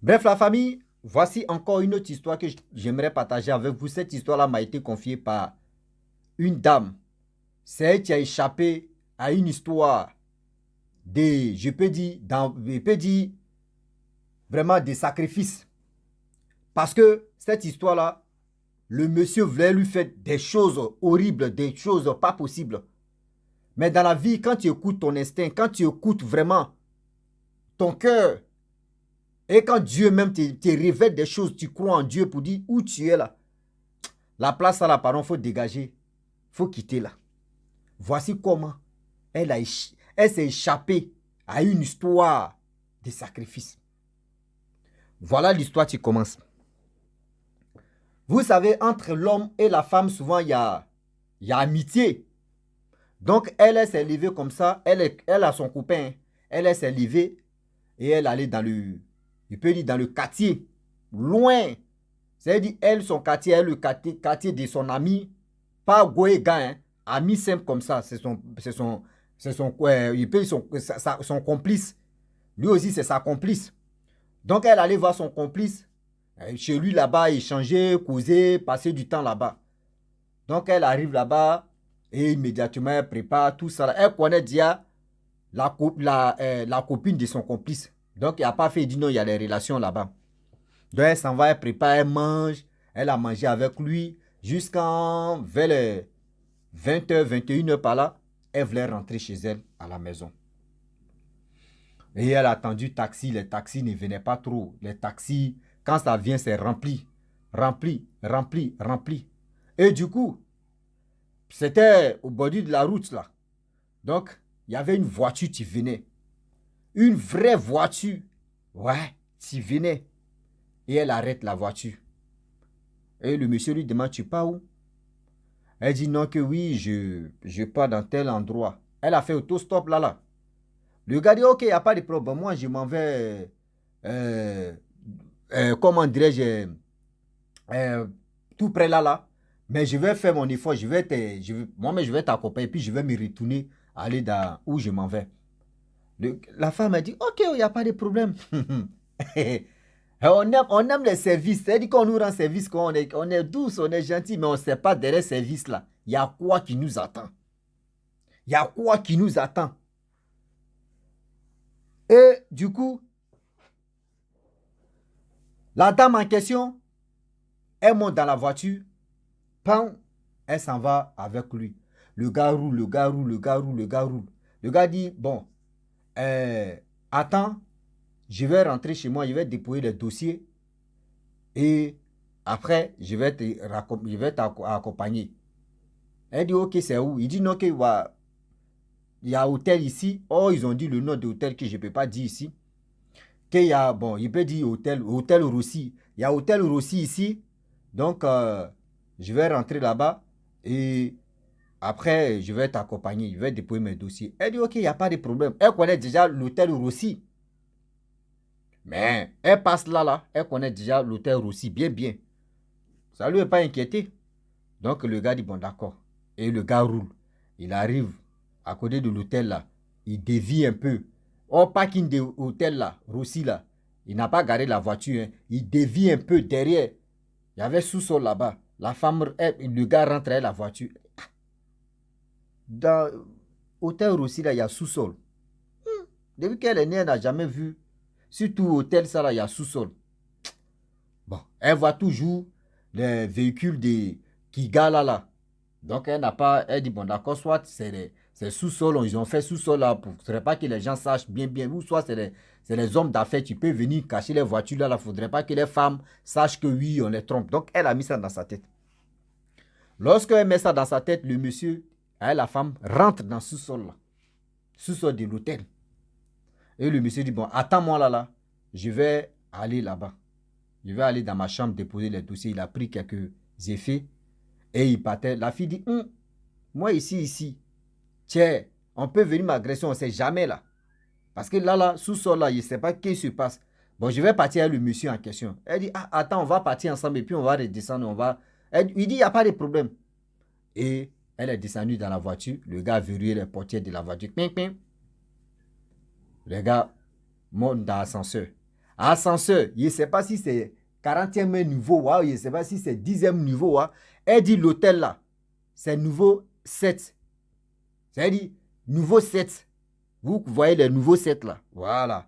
Bref, la famille, voici encore une autre histoire que j'aimerais partager avec vous. Cette histoire-là m'a été confiée par une dame. C'est elle qui a échappé à une histoire je peux dire, je peux dire vraiment des sacrifices. Parce que cette histoire-là, le monsieur voulait lui faire des choses horribles, des choses pas possibles. Mais dans la vie, quand tu écoutes ton instinct, quand tu écoutes vraiment ton cœur, et quand Dieu même te révèle des choses, tu crois en Dieu pour dire où tu es là. La place à la parole, il faut dégager. Il faut quitter là. Voici comment elle s'est échappée à une histoire de sacrifice. Voilà l'histoire qui commence. Vous savez, entre l'homme et la femme, souvent, il y a amitié. Donc, elle s'est levée comme ça. Elle a son copain. Elle s'est levée et elle allait dans le, je peux dire dans le quartier, loin. C'est-à-dire, elle, son quartier, elle, le quartier de son ami, pas Goéga, hein, ami simple comme ça, il peut son complice. Lui aussi, c'est sa complice. Donc, elle allait voir son complice, chez lui là-bas, échanger, causer, passer du temps là-bas. Donc, elle arrive là-bas et immédiatement, elle prépare tout ça. Elle connaît déjà la copine de son complice. Donc, il n'a pas fait, il dit non, il y a des relations là-bas. Donc, elle s'en va, elle prépare, elle mange. Elle a mangé avec lui jusqu'en vers les 20h, 21h par là. Elle voulait rentrer chez elle à la maison. Et elle a attendu taxi. Les taxis ne venaient pas trop. Les taxis, quand ça vient, c'est rempli. Rempli, rempli, rempli. Et du coup, c'était au bord de la route là. Donc, il y avait une voiture qui venait. Une vraie voiture. Ouais, qui venait. Et elle arrête la voiture. Et le monsieur lui demande, tu pars où? Elle dit non que oui, je pars dans tel endroit. Elle a fait autostop là. Le gars dit, ok, il n'y a pas de problème. Moi, je m'en vais, comment dirais-je, euh, tout près là. Mais je vais faire mon effort. Moi-même, je vais t'accompagner. Puis, je vais me retourner, aller dans où je m'en vais. La femme a dit, ok, il n'y a pas de problème. On aime les services. C'est-à-dire qu'on nous rend service, on est douce, on est gentil, mais on ne sait pas derrière service là. Il y a quoi qui nous attend? Il y a quoi qui nous attend? Et du coup, la dame en question, elle monte dans la voiture, pan, elle s'en va avec lui. Le gars roule, le gars roule, le gars roule, le gars roule. Le gars dit, bon, euh, attends, je vais rentrer chez moi, je vais déployer les dossiers et après, je vais t'accompagner. Elle dit, ok, c'est où? Il dit, non, il y a hôtel ici. Oh, ils ont dit le nom de l'hôtel que je ne peux pas dire ici. Qu'il y a, bon, il peut dire hôtel Rossi. Il y a hôtel Rossi ici. Donc, je vais rentrer là-bas et après, je vais t'accompagner. Je vais déployer mes dossiers. Elle dit, ok, il n'y a pas de problème. Elle connaît déjà l'hôtel Rossi. Mais elle passe là. Elle connaît déjà l'hôtel Rossi bien, bien. Ça ne lui est pas inquiété. Donc, le gars dit, bon, d'accord. Et le gars roule. Il arrive à côté de l'hôtel là. Il dévie un peu. Au parking de l'hôtel là, Rossi là, il n'a pas garé la voiture. Hein. Il dévie un peu derrière. Il y avait sous-sol là-bas. La femme, le gars rentrait la voiture. Dans l'hôtel Rossi là, il y a sous-sol. Depuis qu'elle est née, elle n'a jamais vu. Surtout hôtel ça là, il y a sous-sol. Bon, elle voit toujours les véhicules qui garent là. Donc, elle n'a pas, elle dit, bon, d'accord, soit c'est sous-sol, ils ont fait sous-sol là, pour, faudrait pas que les gens sachent bien, bien, ou soit c'est les hommes d'affaires qui peuvent venir cacher les voitures là, il ne faudrait pas que les femmes sachent que oui, on les trompe. Donc, elle a mis ça dans sa tête. Lorsqu'elle met ça dans sa tête, le monsieur, la femme, rentre dans le sous-sol là, sous-sol de l'hôtel. Et le monsieur dit, bon, attends-moi là, je vais aller là-bas. Je vais aller dans ma chambre déposer les dossiers. Il a pris quelques effets et il partait. La fille dit, moi ici, tiens, on peut venir m'agresser, on ne sait jamais là. Parce que là, sous-sol là, il ne sait pas ce qui se passe. Bon, je vais partir avec le monsieur en question. Elle dit, ah, attends, on va partir ensemble et puis on va redescendre, il dit, il n'y a pas de problème. Et elle est descendue dans la voiture. Le gars a verrouillé les portières de la voiture. Ping, ping. Le gars monte dans l'ascenseur. Ascenseur, je ne sais pas si c'est 40e niveau, je ne sais pas si c'est 10e niveau. Elle dit l'hôtel là, c'est nouveau 7. C'est-à-dire, nouveau 7. Vous voyez les nouveaux 7 là. Voilà.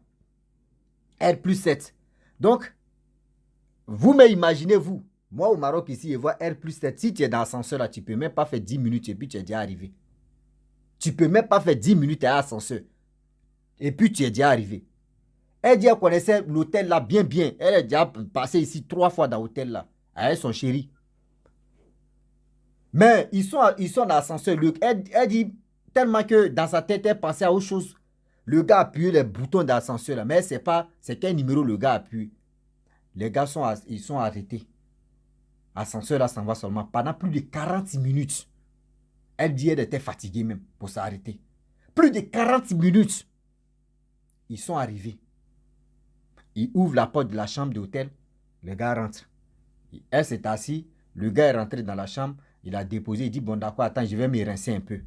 R plus 7. Donc, vous m'imaginez, vous. Moi, au Maroc, ici, je vois R plus 7. Si tu es dans l'ascenseur là, tu ne peux même pas faire 10 minutes et puis tu es déjà arrivé. Tu ne peux même pas faire 10 minutes à l'ascenseur. Et puis tu es déjà arrivé. Elle dit qu'elle connaissait l'hôtel là bien. Elle est déjà passée ici 3 fois dans l'hôtel là. Avec son chéri. Mais ils sont dans l'ascenseur. Elle dit tellement que dans sa tête, elle pensait à autre chose. Le gars a appuyé les boutons d'ascenseur là. Mais c'est quel numéro le gars a appuyé. Les gars ils sont arrêtés. L'ascenseur là s'en va seulement pendant plus de 40 minutes. Elle dit qu'elle était fatiguée même pour s'arrêter. Plus de 40 minutes. Ils sont arrivés. Ils ouvrent la porte de la chambre d'hôtel. Le gars rentre. Elle s'est assise. Le gars est rentré dans la chambre. Il a déposé. Il dit, bon d'accord, attends, je vais me rincer un peu.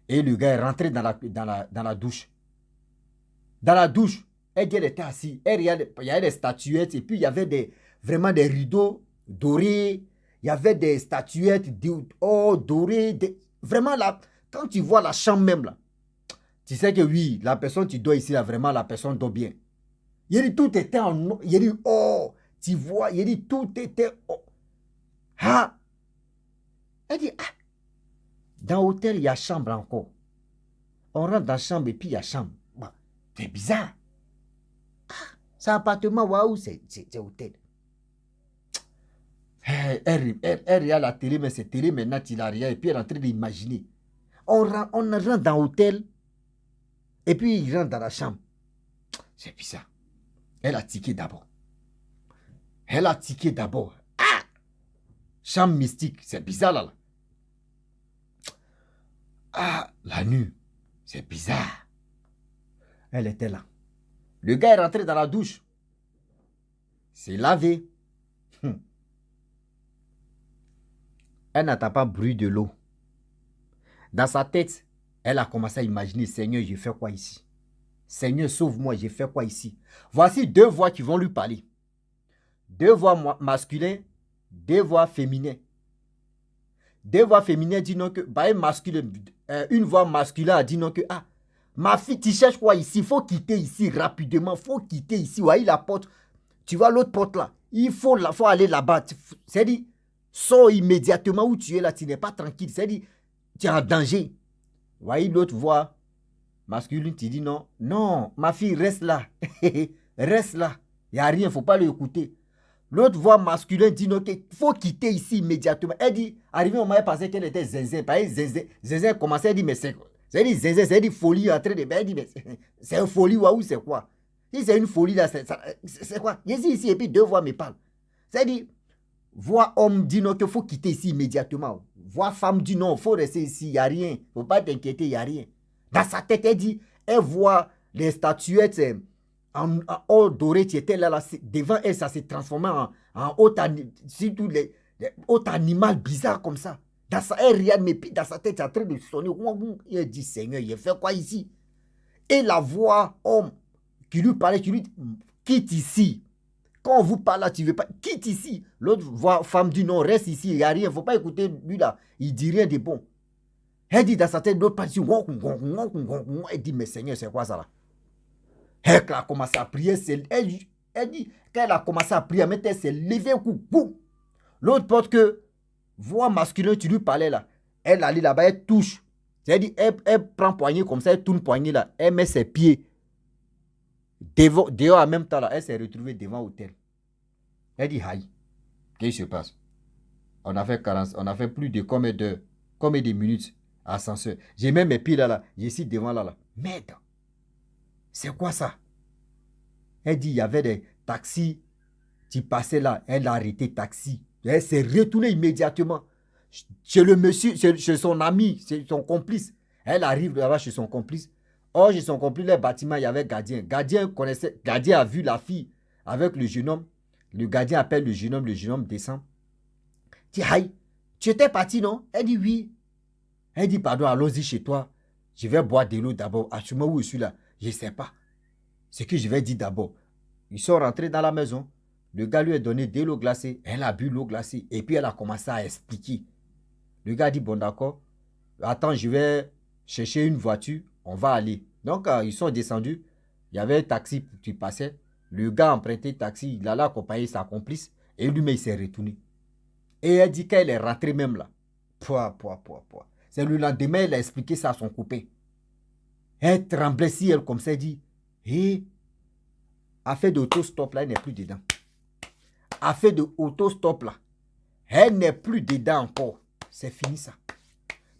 Et le gars est rentré dans la douche. Dans la douche, elle était assise. Il y avait des statuettes. Et puis, il y avait vraiment des rideaux dorés. Il y avait des statuettes dorées. Vraiment, là, quand tu vois la chambre même, là, tu sais que oui, la personne tu dors ici, là, vraiment, la personne dort bien. Il dit tout était en... Il dit, oh, tu vois, il dit tout était... Oh. Ah. Elle dit, ah. Dans l'hôtel, il y a chambre encore. On rentre dans la chambre et puis il y a chambre. Bon, c'est bizarre. Ah, c'est un appartement, waouh, c'est hôtel. Elle regarde la télé, mais c'est télé maintenant, il a rien. Et puis elle est en train d'imaginer. On rentre dans l'hôtel et puis il rentre dans la chambre. C'est bizarre. Elle a tiqué d'abord. Ah! Chambre mystique. C'est bizarre là. Ah, la nuit. C'est bizarre. Elle était là. Le gars est rentré dans la douche. C'est lavé. Elle n'entend pas bruit de l'eau. Dans sa tête, elle a commencé à imaginer, Seigneur, j'ai fait quoi ici? Seigneur, sauve-moi, j'ai fait quoi ici? Voici 2 voix qui vont lui parler. 2 voix masculines, 2 voix féminines. 2 voix féminines disent non que, une voix masculine a dit non que, ah, ma fille, tu cherches quoi ici? Il faut quitter ici rapidement, il faut quitter ici. Voyez la porte, tu vois l'autre porte là, il faut aller là-bas. C'est-à-dire, sors immédiatement où tu es là, tu n'es pas tranquille. C'est-à-dire, tu es en danger. Voyez l'autre voix masculine, tu dis non, non, ma fille, reste là. Reste là. Il n'y a rien, il ne faut pas l'écouter. L'autre voix masculine dit non, qu'il faut quitter ici immédiatement. Elle dit, arrivé au moment où elle pensait qu'elle était zinzin. Zinzin commençait à dire, mais c'est zinzin, c'est une folie en train de... Elle dit, mais c'est une folie, ou c'est quoi? Si c'est une folie là, c'est quoi? Je suis ici et puis 2 voix me parlent. C'est-à-dire, voix homme dit non, qu'il faut quitter ici immédiatement. Voix femme dit non, il faut rester ici, il n'y a rien. Il ne faut pas t'inquiéter, il n'y a rien. Dans sa tête, elle dit, elle voit les statuettes en or doré qui étaient là, devant elle, ça s'est transformé en autre animal bizarre comme ça. Dans sa, elle regarde, mais puis dans sa tête, c'est en train de sonner. Il dit, Seigneur, il fait quoi ici? Et la voix homme qui lui parlait, qui lui dit, quitte ici. Quand on vous parle là, tu ne veux pas, quitte ici. L'autre voix femme dit, non, reste ici, il n'y a rien, il ne faut pas écouter lui là. Il dit rien de bon. Elle dit dans sa tête, l'autre partie, elle dit, mais Seigneur, c'est quoi ça là? Elle a commencé à prier, elle dit, quand elle a commencé à prier, elle s'est levée un coup, boum. L'autre porte que, voix masculine, tu lui parlais là, elle allait là-bas, elle touche. C'est-à-dire, elle prend poignée comme ça, elle tourne poignée là, elle met ses pieds dehors en même temps là, elle s'est retrouvée devant l'hôtel. Elle dit, aïe, qu'est-ce qui se passe? On a fait plus de combien de minutes à ascenseur. J'ai même mes pieds là, je suis devant là. Merde, c'est quoi ça? Elle dit, il y avait des taxis qui passaient là. Elle a arrêté taxi. Elle s'est retournée immédiatement chez le monsieur, chez son ami, chez son complice. Elle arrive là-bas chez son complice. Or, chez son complice, le bâtiment, il y avait gardien. Gardien a vu la fille avec le jeune homme. Le gardien appelle le jeune homme descend. Dit, aïe, tu étais parti, non? Elle dit, oui. Elle dit, pardon, allons-y chez toi. Je vais boire de l'eau d'abord. À ce moment où je suis là, je ne sais pas. Ce que je vais dire d'abord. Ils sont rentrés dans la maison. Le gars lui a donné de l'eau glacée. Elle a bu l'eau glacée. Et puis elle a commencé à expliquer. Le gars dit, bon d'accord, attends, je vais chercher une voiture, on va aller. Donc, ils sont descendus. Il y avait un taxi qui passait. Le gars a emprunté le taxi, il allait accompagner sa complice. Et lui-même, il s'est retourné. Et elle dit qu'elle est rentrée même là. Pouah. C'est le lendemain, elle a expliqué ça à son copain. Elle tremblait si elle comme ça, elle dit, hé, affaire d'autostop là, elle n'est plus dedans. Affaire d'autostop là, elle n'est plus dedans encore. C'est fini ça.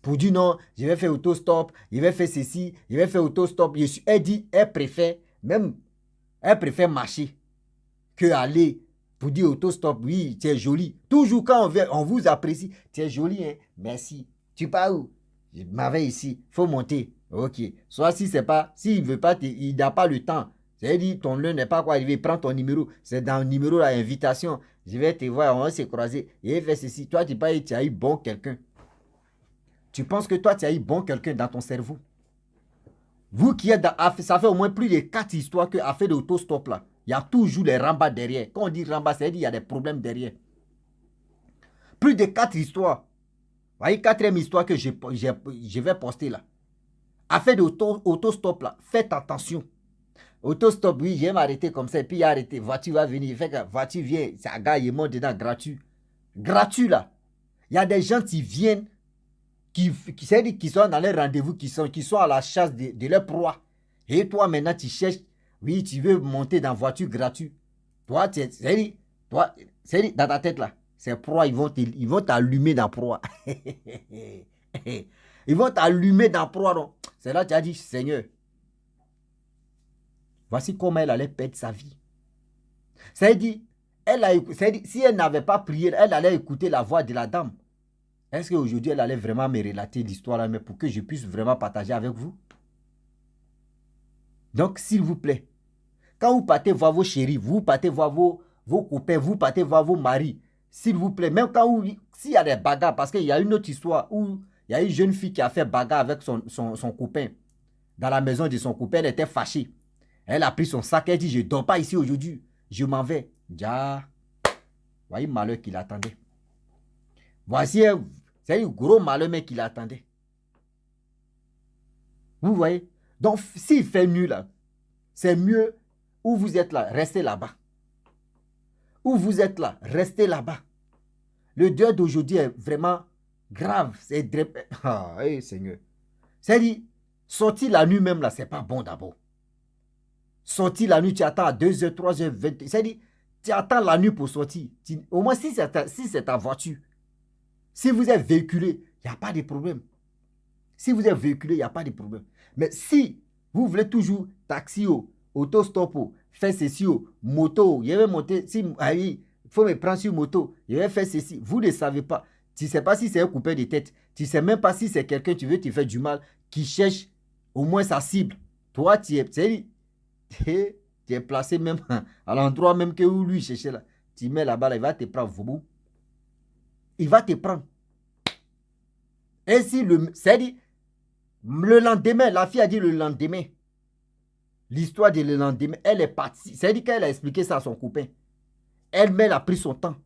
Pour dire non, je vais faire autostop, je vais faire ceci, je vais faire autostop. Elle dit, elle préfère marcher que aller pour dire autostop. Oui, tu es joli. Toujours quand on vous apprécie, tu es joli, hein? Merci. Tu pars où? Je m'en vais ici, il faut monter. Ok. Soit si c'est pas, s'il ne veut pas, il n'a pas le temps. C'est-à-dire, ton lieu n'est pas quoi arrivé, prends ton numéro. C'est dans le numéro, la invitation. Je vais te voir, on va se croiser. Et il fait ceci. Toi, tu as eu bon quelqu'un. Tu penses que toi, tu as eu bon quelqu'un dans ton cerveau. Vous qui êtes dans, ça fait au moins plus de 4 histoires que affaire d'autostop là. Il y a toujours les rambas derrière. Quand on dit rambas, c'est-à-dire qu'il y a des problèmes derrière. Plus de 4 histoires. Vous voyez, 4e histoire que je vais poster là. Affaire d'autostop là, faites attention. Autostop, oui, j'aime arrêter comme ça, et puis il a arrêté. Voiture va venir, fait que voiture vient, ça gars, il monte dedans gratuit. Gratuit là. Il y a des gens qui viennent, qui sont dans les rendez-vous, qui sont à la chasse de leur proie. Et toi, maintenant, tu cherches, oui, tu veux monter dans voiture gratuite. Toi, c'est dans ta tête là, ces proies, ils vont t'allumer dans proie. Ils vont t'allumer dans proie, donc. C'est là que tu as dit, Seigneur, voici comment elle allait perdre sa vie. C'est-à-dire, si elle n'avait pas prié, elle allait écouter la voix de la dame. Est-ce qu'aujourd'hui, elle allait vraiment me relater l'histoire là, mais pour que je puisse vraiment partager avec vous? Donc, s'il vous plaît, quand vous partez voir vos chéris, vous partez voir vos copains, vous partez voir vos maris, s'il vous plaît, même quand s'il y a des bagarres, parce qu'il y a une autre histoire où il y a une jeune fille qui a fait bagarre avec son copain. Dans la maison de son copain, elle était fâchée. Elle a pris son sac, elle dit, je ne dors pas ici aujourd'hui, je m'en vais. Déjà, voyez le malheur qui l'attendait. Voici, c'est un gros malheur mais qui l'attendait. Vous voyez? Donc, s'il fait nuit là, c'est mieux où vous êtes là, restez là-bas. Où vous êtes là, restez là-bas. Le deuil d'aujourd'hui est vraiment grave. C'est hey, Seigneur. C'est-à-dire, sortir la nuit même là, c'est pas bon d'abord. Sortir la nuit, tu attends à 2h, 3h, 20h. C'est-à-dire, tu attends la nuit pour sortir. Au moins, si c'est ta voiture, si vous êtes véhiculé, il n'y a pas de problème. Si vous êtes véhiculé, il n'y a pas de problème. Mais si vous voulez toujours taxi, autostop, faire ceci, moto, je vais monter, il faut me prendre sur moto, je vais faire ceci. Vous ne savez pas. Tu ne sais pas si c'est un coupé de tête. Tu ne sais même pas si c'est quelqu'un qui veut te faire du mal, qui cherche au moins sa cible. Toi, tu es placé même à l'endroit même que où lui cherchait là. Tu mets là-bas, il va te prendre. Il va te prendre. Et si c'est-à-dire, le lendemain, la fille a dit le lendemain. L'histoire de le lendemain, elle est partie. C'est-à-dire qu'elle a expliqué ça à son copain. Elle-même a pris son temps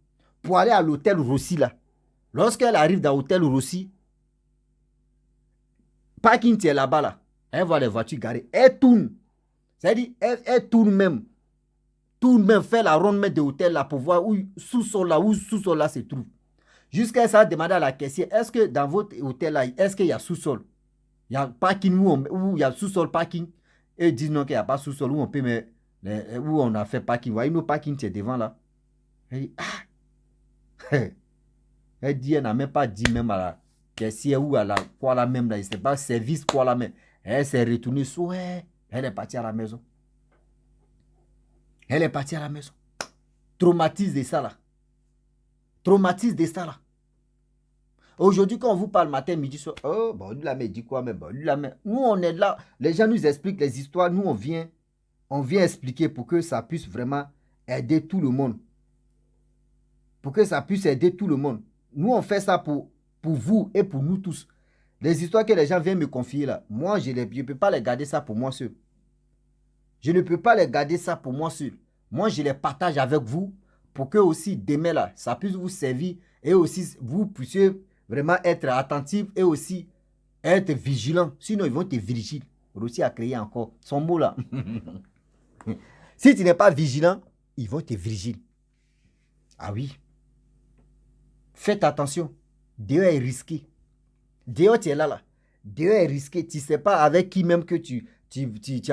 pour aller à l'hôtel Rossi là. Lorsqu'elle arrive dans l'hôtel Rossi, parking tu es là-bas là. Elle voit les voitures garées. Elle tourne. C'est-à-dire, elle tourne même. Tourne même, fait la ronde de l'hôtel là pour voir où sous-sol là se trouve. Jusqu'à ça, demander à la caissière, est-ce que dans votre hôtel là, est-ce qu'il y a sous-sol? Il y a parking où il y a sous-sol parking. Et ils disent non qu'il n'y a pas sous-sol où on peut mettre, où on a fait parking. Vous voyez, nos parking, c'est devant là. Elle dit, ah! Elle dit, elle n'a même pas dit même à la caissière ou à la quoi là même là. Il ne sait pas service quoi là même. Elle s'est retournée sur elle. Elle est partie à la maison. Elle est partie à la maison. Traumatise de ça là. Traumatise de ça là. Aujourd'hui, quand on vous parle matin, midi, soir, oh, bon, lui, la mère dit quoi, mais bon, lui, la mère. Nous, on est là. Les gens nous expliquent les histoires. Nous, on vient expliquer pour que ça puisse vraiment aider tout le monde. Pour que ça puisse aider tout le monde. Nous, on fait ça pour vous et pour nous tous. Les histoires que les gens viennent me confier là, moi, je ne peux pas les garder ça pour moi seul. Je ne peux pas les garder ça pour moi seul. Moi, je les partage avec vous pour que aussi demain, là, ça puisse vous servir et aussi vous puissiez vraiment être attentif et aussi être vigilant. Sinon, ils vont te vigiler. Russie a créé encore son mot là. Si tu n'es pas vigilant, ils vont te vigiler. Ah oui. Faites attention. Dehors est risqué. Dehors, tu es là, là. Dehors est risqué. Tu ne sais pas avec qui même que tu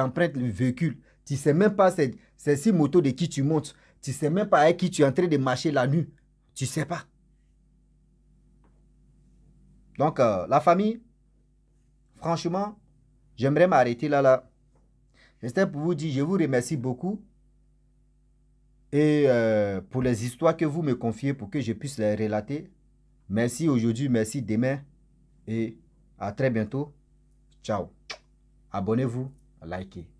empruntes le véhicule. Tu ne sais même pas c'est si moto de qui tu montes. Tu ne sais même pas avec qui tu es en train de marcher la nuit. Tu ne sais pas. Donc, la famille, franchement, j'aimerais m'arrêter là, là. J'étais pour vous dire, je vous remercie beaucoup. Et pour les histoires que vous me confiez pour que je puisse les relater. Merci aujourd'hui, merci demain. Et à très bientôt. Ciao. Abonnez-vous, likez.